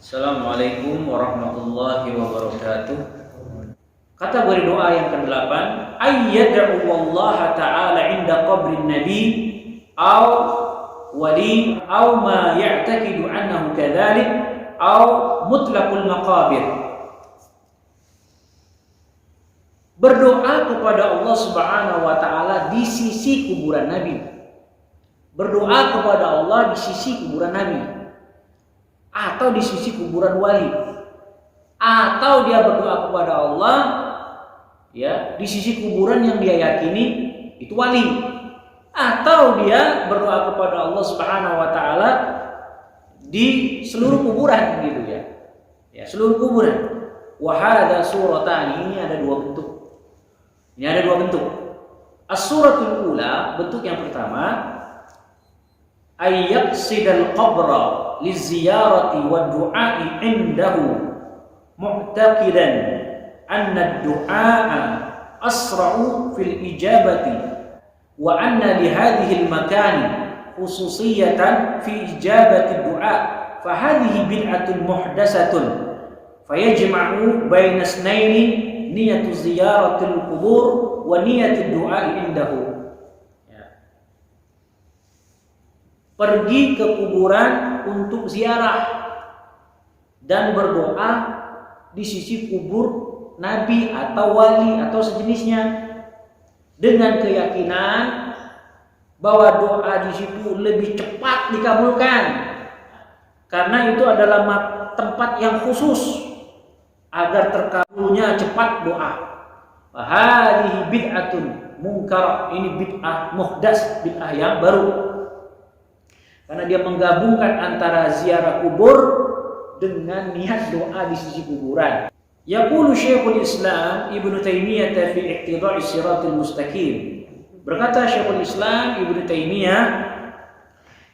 Assalamualaikum warahmatullahi wabarakatuh. Kategori doa yang ke-8, ayyad'u Allah ta'ala 'inda qabrin nabi aw wali aw ma ya'taqidu annahu kadzalik aw mutlaqul maqabir. Berdoa kepada Allah Subhanahu wa taala di sisi kuburan Nabi. Berdoa kepada Allah di sisi kuburan Nabi atau di sisi kuburan wali, atau dia berdoa kepada Allah ya di sisi kuburan yang dia yakini itu wali, atau dia berdoa kepada Allah Subhanahu wa taala di seluruh kuburan gitu ya. Ya, seluruh kuburan. Wa hadza suratani, ini ada dua bentuk. Ini ada dua bentuk. As-suratul ula, bentuk yang pertama, ayyaqsidal qabra liziyarati wa du'ai indahu mu'taqidan anna ad-du'a asra'u fil ijabati wa anna li hadhihi al-makani khususiyatan fi ijabati ad-du'a fa hadhihi bid'atun muhdatsatun fayajma'u baina itsnaini niyatu ziyaratil qubur wa niyatu ad-du'a indahu. Pergi ke kuburan untuk ziarah dan berdoa di sisi kubur nabi atau wali atau sejenisnya dengan keyakinan bahwa doa di situ lebih cepat dikabulkan karena itu adalah tempat yang khusus agar terkabulnya cepat doa. Hadhihi bid'atun munkar, ini bid'ah muhdats, bid'ah yang baru. Karena dia menggabungkan antara ziarah kubur dengan niat doa di sisi kuburan. Yaqulu Syekhul Islam Ibnu Taimiyah fi Iqtida'is Shiratal Mustaqim. Berkata Syekhul Islam Ibnu Taimiyah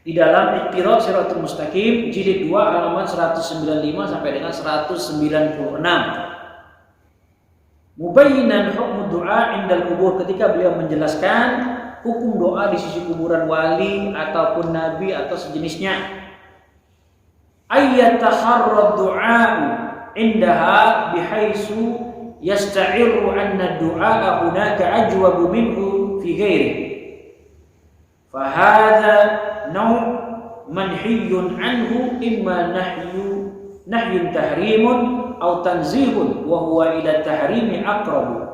di dalam Iqtida'is Shiratal Mustaqim jilid 2 halaman 195 sampai dengan 196. Mubayyinan hukm du'a indal kubur, ketika beliau menjelaskan hukum doa di sisi kuburan wali ataupun nabi atau sejenisnya. Ayyataharrad du'a'u indaha bihaitsu yasta'irru anna du'a hunaka ajwabu minhu fi ghairi. Fa hadha naw' manhiyun anhu imma nahyun tahrimun aw tanzihun wa huwa ila tahrimi aqrabu.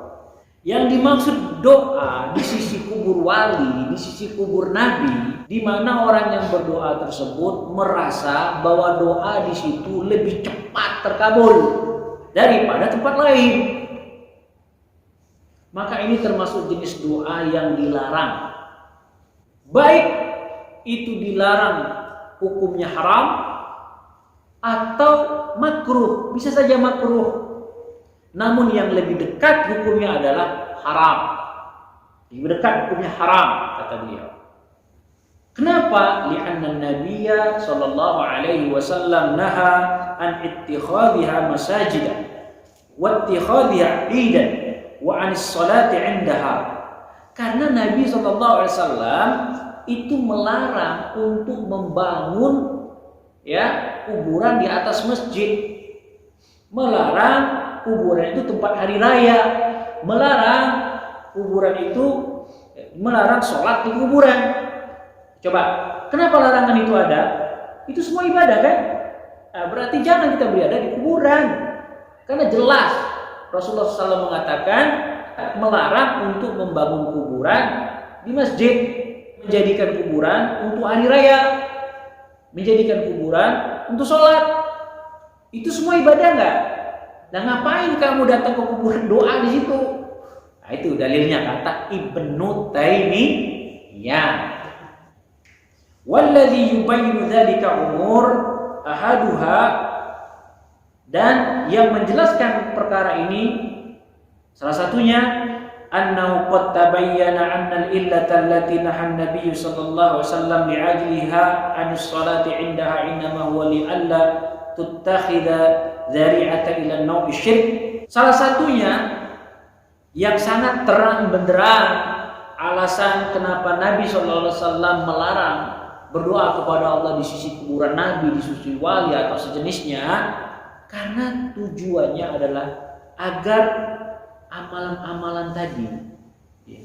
Yang dimaksud doa di sisi kubur wali, di sisi kubur nabi, di mana orang yang berdoa tersebut merasa bahwa doa di situ lebih cepat terkabul daripada tempat lain. Maka ini termasuk jenis doa yang dilarang. Baik itu dilarang hukumnya haram atau makruh, bisa saja makruh. Namun yang lebih dekat hukumnya adalah haram. Lebih dekat hukumnya haram, kata beliau. Kenapa? Li'anna Nabiyya sallallahu alaihi wasallam naha an ittikhadhiha masajidan wa ittikhadhiha 'idan wa 'anis salati 'indaha. Karena Nabi sallallahu alaihi wasallam itu melarang untuk membangun ya kuburan di atas masjid. Melarang kuburan itu tempat hari raya, melarang kuburan itu, melarang sholat di kuburan. Coba, kenapa larangan itu ada? Itu semua ibadah kan? Nah, berarti jangan kita berada di kuburan, karena jelas Rasulullah SAW mengatakan melarang untuk membangun kuburan di masjid, menjadikan kuburan untuk hari raya, menjadikan kuburan untuk sholat. Itu semua ibadah nggak? Nah, ngapain kamu datang ke kuburan doa di situ? Nah, itu dalilnya kata Ibnu Taimiyah. Walladzi yubayyinu dzalika umur ahaduha, dan yang menjelaskan perkara ini salah satunya annahu qad tabayyana anna al-illata allati nahan nabiy sallallahu alaihi wasallam li'ajliha an as-salati 'indaha innama huwa li alla tuttakhidha dzari'atan ila nau'i syirk. Salah satunya yang sangat terang benderang alasan kenapa Nabi sallallahu alaihi wasallam melarang berdoa kepada Allah di sisi kuburan Nabi, di sisi wali atau sejenisnya, karena tujuannya adalah agar amalan-amalan tadi, ya,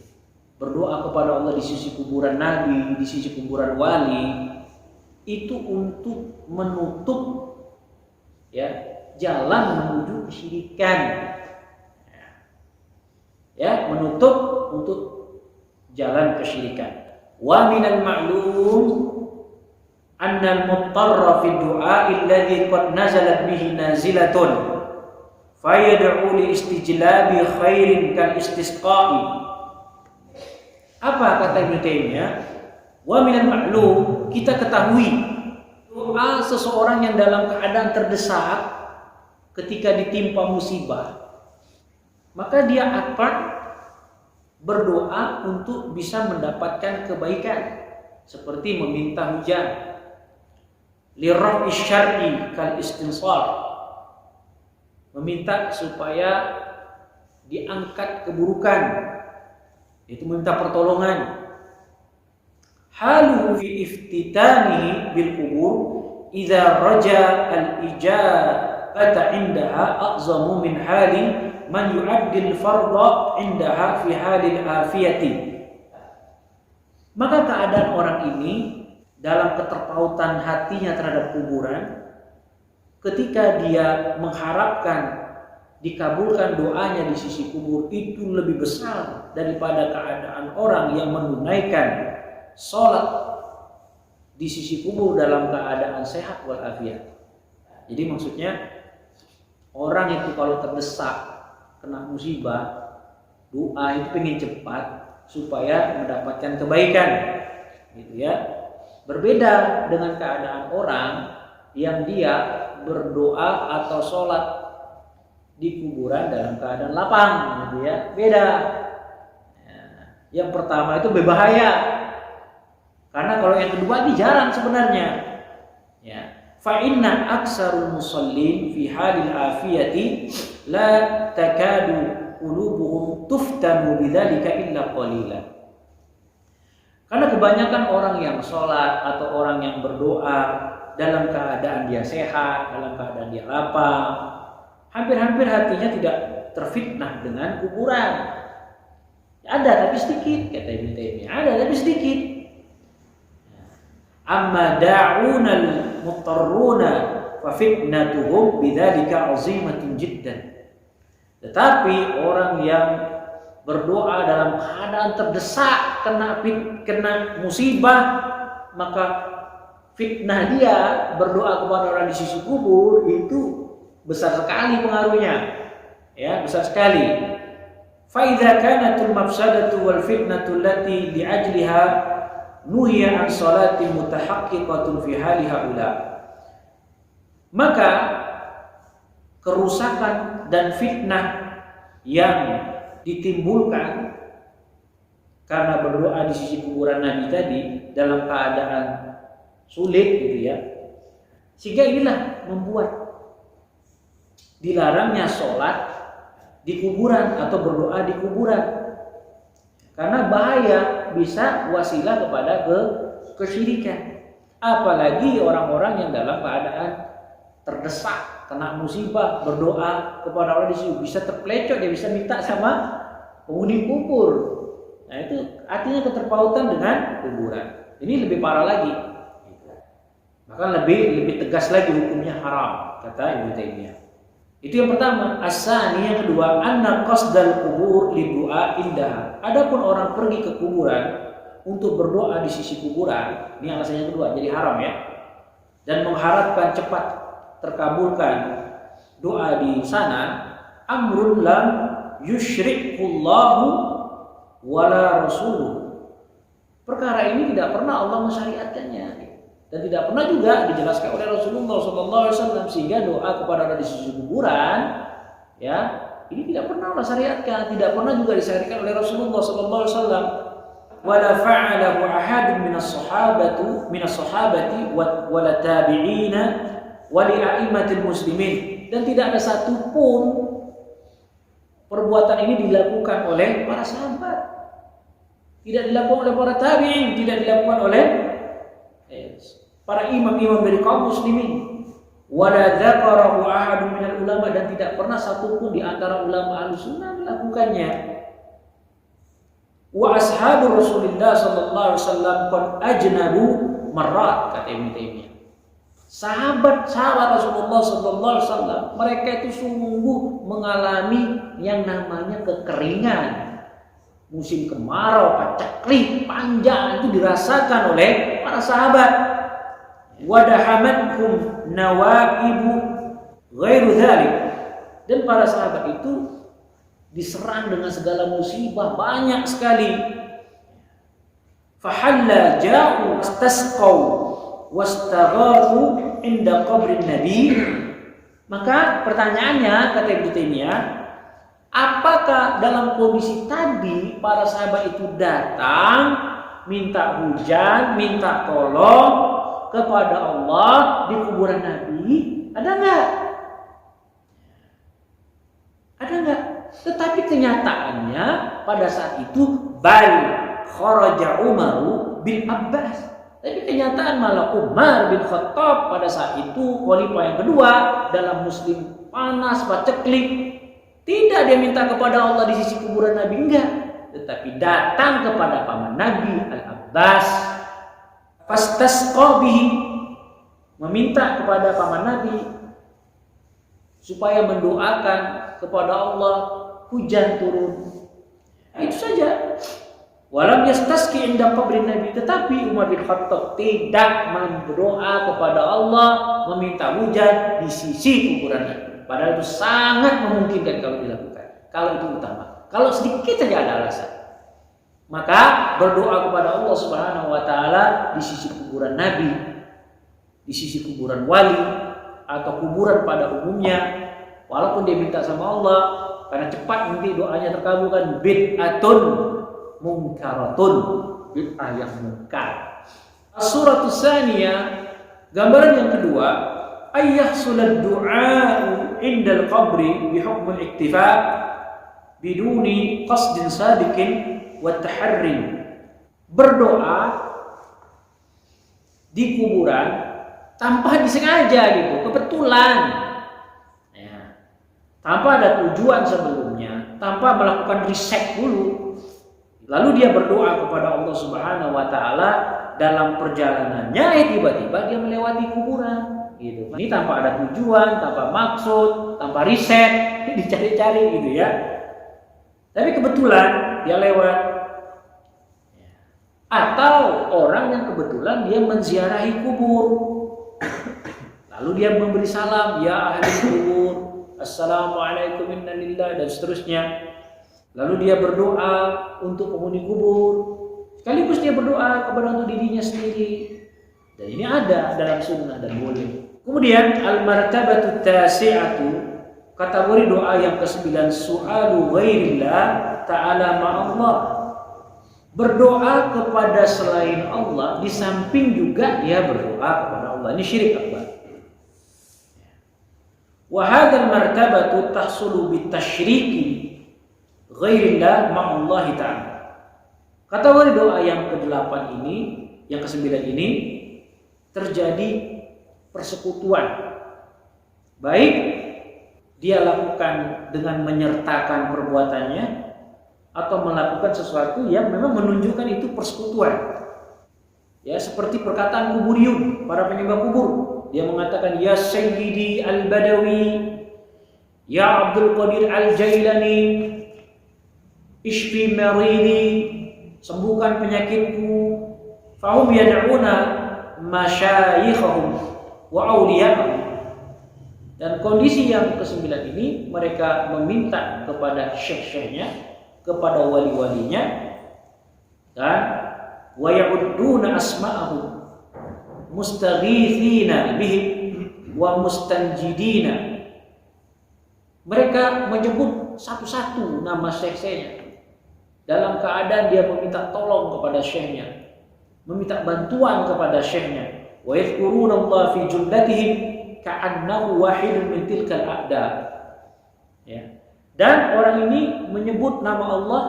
berdoa kepada Allah di sisi kuburan Nabi, di sisi kuburan wali, itu untuk menutup, ya, jalan menuju kesyirikan, ya, menutup untuk jalan kesyirikan. Wa minal ma'lum anna al-muttarra fi du'a alladhi qad nazalat bihi nazilatun fayad'u li istijlabi khairin kal istisqa'i. Apa kata Ibnu Taimiyah? Wa minal ma'lum, kita ketahui doa seseorang yang dalam keadaan terdesak ketika ditimpa musibah, maka dia akan berdoa untuk bisa mendapatkan kebaikan, seperti meminta hujan, liraf'i syar'i kal istinsar, meminta supaya diangkat keburukan, itu meminta pertolongan. Haluhu fi iftitanihi bil qubur idza raja al ijabata indaha a'zamu min hali man yu'addil fardha indaha fi halil afiyati. Maka keadaan orang ini dalam keterpautan hatinya terhadap kuburan, ketika dia mengharapkan dikabulkan doanya di sisi kubur, itu lebih besar daripada keadaan orang yang menunaikan sholat di sisi kubur dalam keadaan sehat walafiat. Jadi maksudnya orang itu kalau terdesak kena musibah, doa itu pengen cepat supaya mendapatkan kebaikan, gitu ya. Berbeda dengan keadaan orang yang dia berdoa atau sholat di kuburan dalam keadaan lapang, gitu ya. Beda. Yang pertama itu berbahaya, karena kalau yang kedua ini jarang sebenarnya. Ya. Fa inna aksarul musallin fi halil afiyati la takadu qulubuhum tuftanu bidzalika illa qalila. Karena kebanyakan orang yang sholat atau orang yang berdoa dalam keadaan dia sehat, dalam keadaan dia lapang, hampir-hampir hatinya tidak terfitnah dengan kuburan. Ada tapi sedikit, kata Ibnu Taimiyah. Ada tapi sedikit. Amma da'unal mutarruna fa fitnatuhum bidzalika 'azimatun jiddan. Tetapi orang yang berdoa dalam keadaan terdesak, kena musibah, maka fitnah dia berdoa kepada orang di sisi kubur itu besar sekali pengaruhnya, ya, besar sekali. Fa idza kanatul mafsadatu wal fitnatu allati li'ajliha nuhiya an salati mutahaqqiqatun fi hali haula, maka kerusakan dan fitnah yang ditimbulkan karena berdoa di sisi kuburan Nabi tadi dalam keadaan sulit, gitu ya, sehingga inilah membuat dilarangnya sholat di kuburan atau berdoa di kuburan, karena bahaya, bisa wasilah kepada kesyirikan. Apalagi orang-orang yang dalam keadaan terdesak, kena musibah, berdoa kepada Allah di situ, bisa terplecok, dia bisa minta sama penghuni kubur. Nah, itu artinya keterpautan dengan kuburan. Ini lebih parah lagi. Maka lebih tegas lagi hukumnya haram, kata Ibnu Taimiyah. Itu yang pertama. As-sani, yang kedua, anna qasdal kubur li du'a indaha. Adapun orang pergi ke kuburan untuk berdoa di sisi kuburan, ini alasannya kedua, jadi haram, ya. Dan mengharapkan cepat terkabulkan doa di sana, amrun lam yusyrikullahu wala rasuluh. Perkara ini tidak pernah Allah mensyariatkannya dan tidak pernah juga dijelaskan oleh Rasulullah SAW, sehingga doa kepada Allah di sisi kuburan, ya, ini tidak pernah Allah syariatkan, tidak pernah juga disyariatkan oleh Rasulullah SAW. Wala fa'alahu ahadun minas sahabati wala tabi'ina wali a'immatil muslimin, dan tidak ada satupun perbuatan ini dilakukan oleh para sahabat, tidak dilakukan oleh para tabi'in, tidak dilakukan oleh para imam-imam dari kaum muslimin. Wala dzakarahu ahadun minal ulama, dan tidak pernah satupun di antara ulama Ahlussunnah melakukannya. Wa ashabu Rasulillah sallallahu alaihi wasallam qad ajnabu marrat, kata Ibnu Taimiyah. Sahabat-sahabat Rasulullah sallallahu alaihi wasallam, mereka itu sungguh mengalami yang namanya kekeringan. Musim kemarau, paceklik, panjang itu dirasakan oleh para sahabat. Wadahamatkum nawaibu ghairu dzalik, dan para sahabat itu diserang dengan segala musibah banyak sekali. Fahalla ja'u istasqau wastaghathu inda qabrin nabi. Maka pertanyaannya, kata Ibnu Taimiyah, apakah dalam kondisi tadi para sahabat itu datang minta hujan, minta tolong kepada Allah di kuburan Nabi? Ada enggak? Ada enggak? Tetapi kenyataannya pada saat itu bal kharaja Umar bin Abbas. Tapi kenyataan malah Umar bin Khattab pada saat itu khalifah yang kedua dalam musim panas paceklik, tidak dia minta kepada Allah di sisi kuburan Nabi, enggak, tetapi datang kepada paman Nabi Al-Abbas, fastasqa bihi, meminta kepada paman Nabi supaya mendoakan kepada Allah hujan turun. Itu saja. Walam yastasqi inda qabrin Nabi, tetapi Umar bin Khattab tidak berdoa kepada Allah meminta hujan di sisi kuburan Nabi. Padahal itu sangat memungkinkan kalau dilakukan, kalau itu utama. Kalau sedikit saja ada alasan, maka berdoa kepada Allah Subhanahu wa taala di sisi kuburan Nabi, di sisi kuburan wali atau kuburan pada umumnya, walaupun dia minta sama Allah, karena cepat nanti doanya terkabulkan. Bid'atun munkaratun, bid'ah yang munkar. As-suratus tsaniyah, gambaran yang kedua, ayyahsulad du'a'u indal qabri bihukmul iktifa biduni qasdin sadiqin wa taharrin. Berdoa di kuburan tanpa disengaja gitu, kebetulan ya, tanpa ada tujuan sebelumnya, tanpa melakukan riset dulu, lalu dia berdoa kepada Allah Subhanahu wa taala dalam perjalanannya, tiba-tiba dia melewati kuburan gitu. Ini tanpa ada tujuan, tanpa maksud, tanpa riset, dicari-cari gitu ya. Tapi kebetulan dia lewat. Atau orang yang kebetulan dia menziarahi kubur, lalu dia memberi salam, ya ahli kubur, assalamualaikum inna lillahi, dan seterusnya. Lalu dia berdoa untuk penghuni kubur, sekaligus dia berdoa kepada untuk dirinya sendiri. Dan ini ada dalam sunnah dan boleh. Kemudian al-martabatu tasi'atu, kategori doa yang ke-9, su'alu ghairillah ta'ala ma'allah. Berdoa kepada selain Allah, di samping juga dia berdoa kepada Allah. Ini syirik akbar. Wa hadzal martabatu tahsulu bitasyriki ghairillah ma'allahi ta'ala. Kategori doa yang ke-8 ini, yang ke-9 ini, terjadi persekutuan. Baik dia lakukan dengan menyertakan perbuatannya, atau melakukan sesuatu yang memang menunjukkan itu persekutuan. Ya, seperti perkataan kuburiyun, para penyembah kubur. Dia mengatakan, ya Sayyidi al-Badawi, ya Abdul Qadir al-Jailani, ishfi maridi, sembuhkan penyakitku. Fahum yad'una masyayikhahum wa awliya'ahum. Dan kondisi yang ke-9 ini, mereka meminta kepada syekh-syekhnya, kepada wali-walinya, dan wa ya'udduna asma'ahum mustaghithina bihi wa mustanjidina. Mereka menyebut satu-satu nama syekh-syekhnya dalam keadaan dia meminta tolong kepada syekhnya, meminta bantuan kepada syekhnya. Wa yadhkuruna Allah fi jumlatihim ka'annahu wahidun min tilkal a'da. Ya. Dan orang ini menyebut nama Allah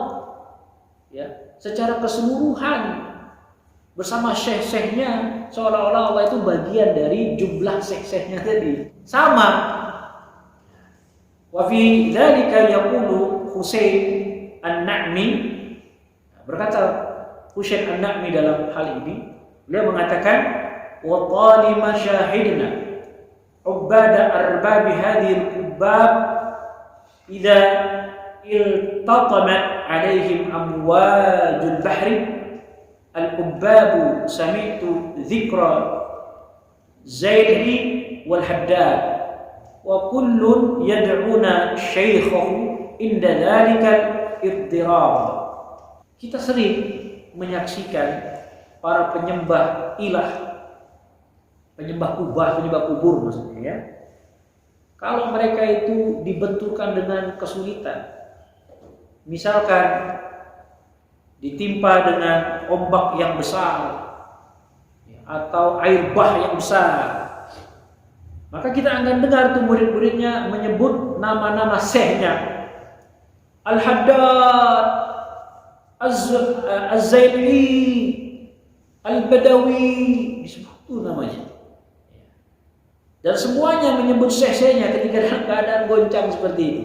ya secara keseluruhan, bersama syekh-syekhnya, seolah-olah Allah itu bagian dari jumlah syekh-syekhnya tadi. Sama. Wa fi dzalika yaqulu Husain An-Na'mi, berkata Husain An-Na'mi dalam hal ini, beliau mengatakan wa talima syahidna ubada arbab hadhihi al-qubbab idza iltatamat alaihim amwajul bahri al-qubbab sami'tu dzikra Zaidi wal Haddad wa kullun yad'una syaikhahu inda dzalika iddirab. Kita sering menyaksikan para penyembah ilah, penyembah kubur maksudnya ya. Kalau mereka itu dibenturkan dengan kesulitan, misalkan ditimpa dengan ombak yang besar atau air bah yang besar, maka kita akan dengar tuh murid-muridnya menyebut nama-nama syekhnya. Al-Haddad, Az-Zaili, Al-Badawi, disebut tuh namanya. Dan semuanya menyebut syekh-syekhnya ketika dalam keadaan goncang seperti itu.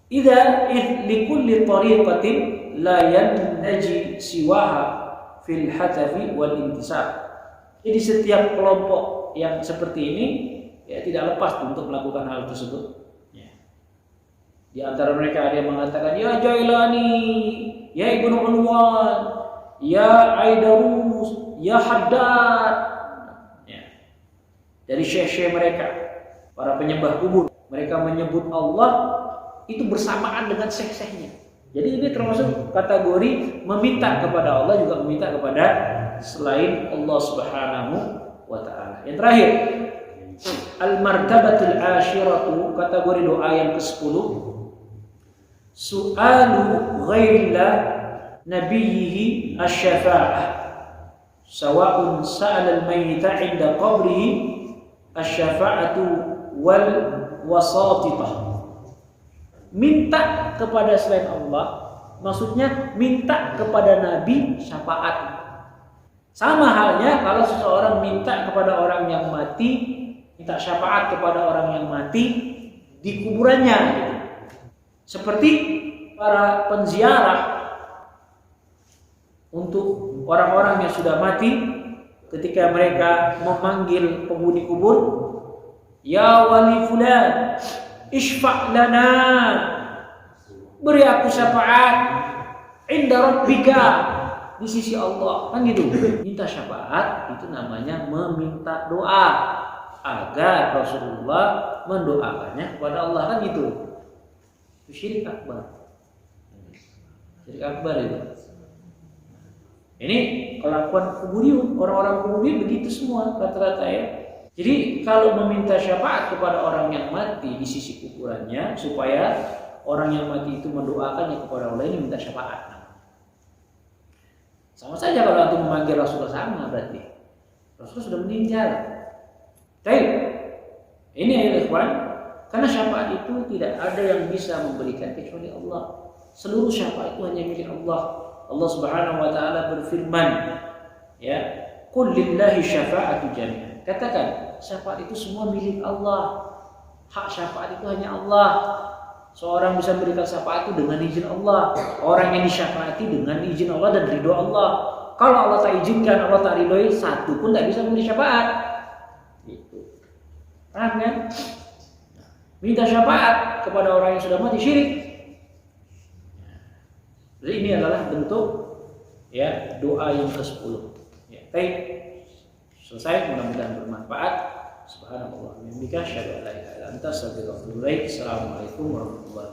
Idza likulli tariqatin la yanji siwaha fil hatafi wal intisab. Jadi setiap kelompok yang seperti ini ya tidak lepas untuk melakukan hal tersebut. Ya. Di antara mereka ada yang mengatakan ya Jailani, ya Ibnu Unwan, ya Aidarus, ya Haddad. Ya. Dari syekh-syekh mereka, para penyembah kubur, mereka menyebut Allah itu bersamaan dengan syekh-syekhnya. Jadi ini termasuk kategori meminta kepada Allah, juga meminta kepada selain Allah Subhanahu wa ta'ala. Yang terakhir, al-martabatul asyiratu, kategori doa yang ke-10, su'alu ghairillah nabiyhi asy-syafa'ah sawa'un sa'ala al-mayyita 'inda qabrihi asy-syafa'atu wal wasatithah. Minta kepada selain Allah, maksudnya minta kepada Nabi syafaat. Sama halnya kalau seseorang minta kepada orang yang mati, minta syafaat kepada orang yang mati di kuburannya. Seperti para penziarah untuk orang-orang yang sudah mati, ketika mereka memanggil penghuni kubur, ya wali fulan, isfa' lana, beri aku syafaat inda rabbika, di sisi Allah, kan gitu. Minta syafaat itu namanya meminta doa agar Rasulullah mendoakannya kepada Allah, kan gitu. Itu syirik akbar. Syirik akbar itu. Ini kelakuan kuburiun, orang-orang kuburiun begitu semua rata-rata ya. Jadi kalau meminta syafaat kepada orang yang mati di sisi kuburannya supaya orang yang mati itu mendoakannya kepada Allah, ini minta syafaat. Sama saja kalau antum memanggil Rasulullah, sama berarti Rasulullah sudah meninggal. Baik, ini ya ikhwan, karena syafaat itu tidak ada yang bisa memberikan kecuali Allah. Seluruh syafaat itu hanya milik Allah. Allah Subhanahu wa ta'ala berfirman, ya, qul lillahi syafa'atu jami'an. Katakan, syafaat itu semua milik Allah. Hak syafaat itu hanya Allah. Seorang bisa memberikan syafaat itu dengan izin Allah. Orang yang disyafaati dengan izin Allah dan ridho Allah. Kalau Allah tak izinkan, Allah tak ridhoi, satu pun tidak bisa memberi syafaat. Itu. Paham kan? Minta syafaat kepada orang yang sudah mati syirik. Jadi ini adalah bentuk ya doa yang ke-10. Ya, baik. Selesai, mudah-mudahan bermanfaat. Subhanallah wa bihamdihi, asyhadu an la ilaha illa anta, astaghfiruka wa atubu ilaik. Assalamualaikum warahmatullahi wabarakatuh.